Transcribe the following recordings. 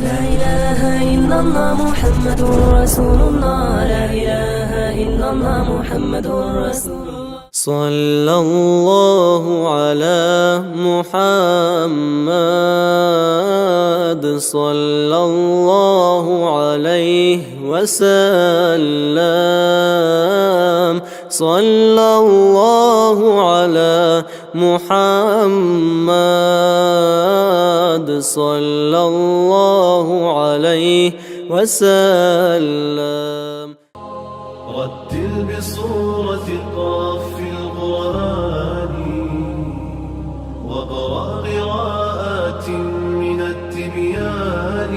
لا إله إلا الله محمد رسول الله. لا إله إلا الله محمد رسول الله. صلى الله على محمد صلى الله عليه وسلم. صلى الله على محمد صلى الله عليه وسلم. رتل بصورة قاف في القرآن واقرأ قراءات من التبيان.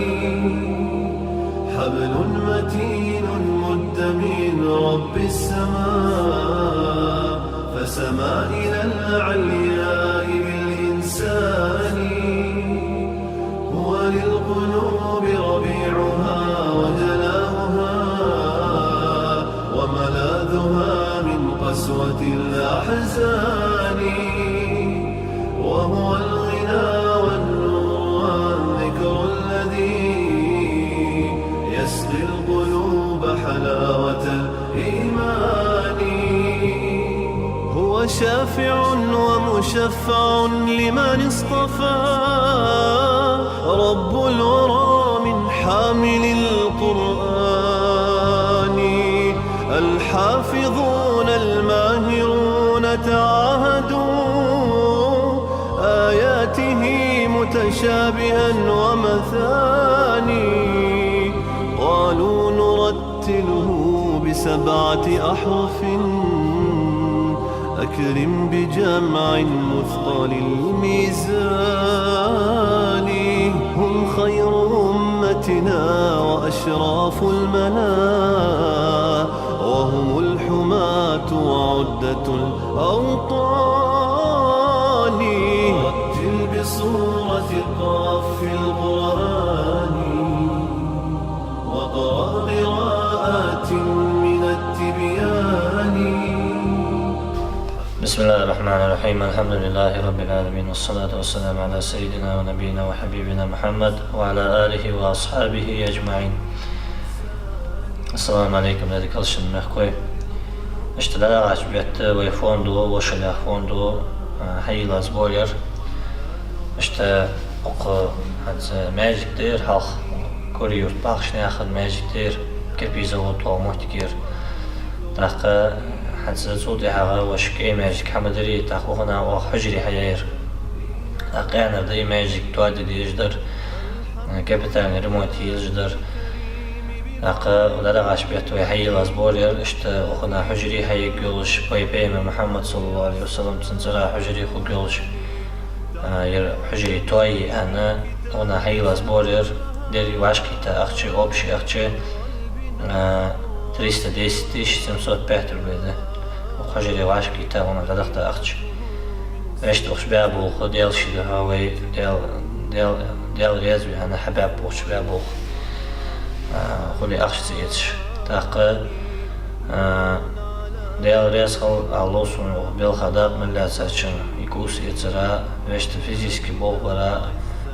حبل متين مد من رب السماء فسما إلى العلياء بالإنسان. هو للقلوب ربيعها وجلاؤها وملاذها من قسوة الأحزان. وهو الغنى والنور والذكر الذي يسقي القلوب حلاوة الإيمان. هو شافع ومشفع لمن اصطفى رب الورى من حامل القرآن. الحافظون الماهرون تعاهدوا آياته متشابها ومثاني. قالوا نرتله ب7 أحرف أكرم بجمع مثقل الميزان. هم خير أمتنا وأشراف الملا وهم الحماة وعدة الأوطان. رتل بصورة قاف في القرآن واقرأ قراءات من التبيان. بسم الله الرحمن الرحيم. الحمد لله رب العالمين والصلاة والسلام على سيدنا ونبينا وحبيبنا محمد وعلى آله وأصحابه أجمعين. Assalamu alaikum dedi kalışın mehkoy. İşte de açbiyette ve fondu, boşalak fondu, hayla zbolyer. İşte oku hadze meciktir, halk koruyor, bakışını yakın meciktir, kirpize otu olmaktir. Dakika hadze zodi haga ve şikay mecik hamadiri, dakika o hücri hayır. Dakika yanırda mecik tuadi diyicidir, kapitalini remonti yiyicidir. Dakika ulara açbiyette ve hayla zbolyer. İşte okuna hücri hayır gölüş, Peygamber Muhammed sallallahu aleyhi ve sellem tınzıra hücri kul gölüş. Hücri toyi ana ona hayla zbolyer. Deri vaşkita akçe, opşi akçe 310 705 rubeydi. O hücri vaşkita ona kadakta akçe. İşte okşbaya bulku del şidu havay del rezvi ana habab okşbaya bulku. خلي أخشيتش تاقة ديال ريس خل علوسون بالخداب من لا ساتشن يكوس يترا وشت فيزيسكي بوق برا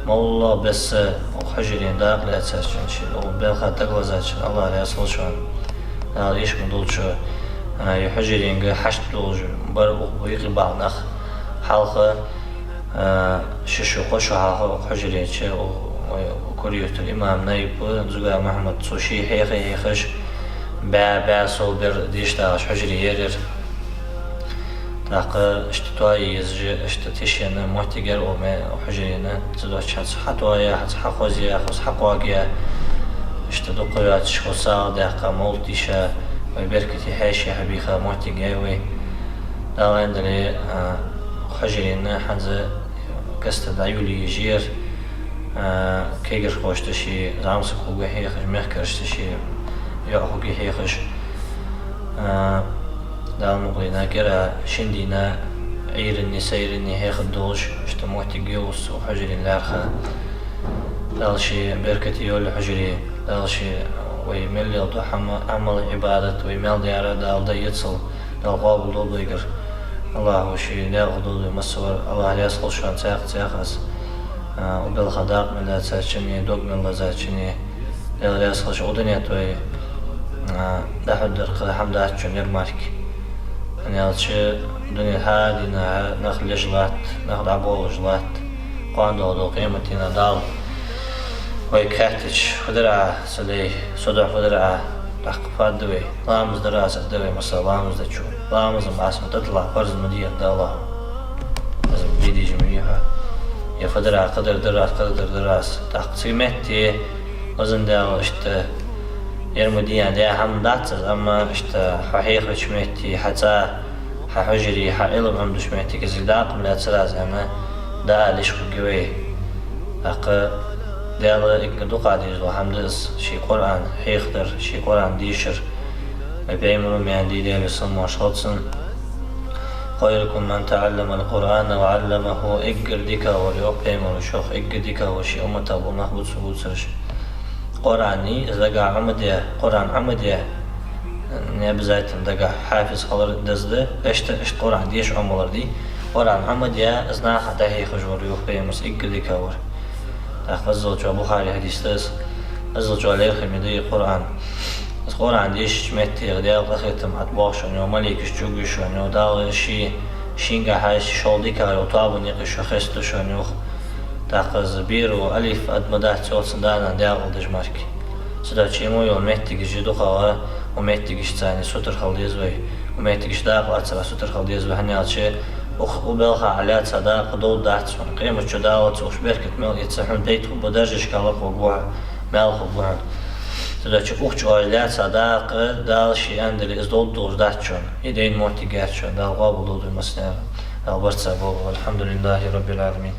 مولا بس وحجرين داق لا ساتشن شيء وبالخداب لا ساتشن الله ريس خلشون هذا إيش من دول شو يحجرين حشت دول بر ويقي بعض حلقة ششو قشو حلقة حجرين شيء وكوريوت الإمام نايب زوجة محمد سوشي هيخش با صوب ديشتاش حجري يرر تاقة اشتتواي يزج اشتتشينا محتجر وما حجرينا تزوج حس حتوايا حس حقوزيا حس حقواقيا اشتدقيات شخصا داقة مولتيشا ويبركتي حاشي حبيخة محتجاوي داغ عندنا حجرينا حنزة قصة عيولي يجير كيجر خوشتشي زعمسك هو هيخش مخكرشتشي يا هو هيخش دال مقلنا كرا شندينا عيرني سيرني هيخد دوش اشتموتي جيوس وحجري لارخا دالشي بركتي يول حجري دالشي ويملي ضحم عمل عبادة ويمل ديارة دال ديتصل دال قابل دول بيقر الله وشي دال غدود مسور الله يسخل شوان تاق تاقس وبالخداق من لا تساتشني دوق من الله زاتشني لا يسخش أودنيا توي ده حدر قد حمدات شون يرمارك أنا ألشي دنيا هادي ناخد جلات ناخد عبول جلات قاندو دو قيمتنا دال ويكاتش فدرع سلي صدع فدرع تحقفات دوي لامز دراسة دوي مثلا لامز دتشو لامز معصم تطلع فرز مدير دا الله لازم بيدي جميعها يا فدرع قدر دراس تحقيمتي وزن دا اشت يرمديان دا هم داتز اما اشت حقيقة شميتي حتى حجري حقلب عمدو شميتي كزي داقم لا تسلاز اما دا ليش خقوي ديالا إكدو قاديز وحمدز شي قرآن حيخدر شي قرآن ديشر بيمرو ميان دي ديالي صنم وشغطسن خيركم من تعلم القرآن وعلمه إقر ديكا وريوك بيمرو شوخ إقر ديكا وشي أمتا ومحبوط سبوت سرش قرآني إذا قا عمدية قرآن عمدية نبزايتن دقا حافظ خلر دزده اشت قرآن ديش عمولر دي قرآن عمدية إذنا حدا هي خجور ريوك بيمرس إقر ديكا ور أخذ جو بخاري حديث أخذ جو عليه خميدي قرآن القرآن ديش متى غدير بخيتم أتباش أنو ملك شجوش أنو دار شينجا حاش شولدي كارو طابو نيقش خستش أنو تأخذ بيرو ألف أدمدات صوت سندانا ديار ودجمارك سدا شيمو يوم متى جدو خوا ومتى جش ثاني سوتر خالديز وي ومتى جش دار أتصل سوتر خالديز وهني شيء وبلغ على صداق دول داتسون قيمة شداوت وشبركة مال يتسحون بيت وبدرجة كالق وقوع مال خبوعن تدرج أخش على صداق دال شيء عند اللي إزدود دور داتشون يدين موتي جاتشون دال قابل دول المسنى البرت سبوا والحمد لله رب العالمين.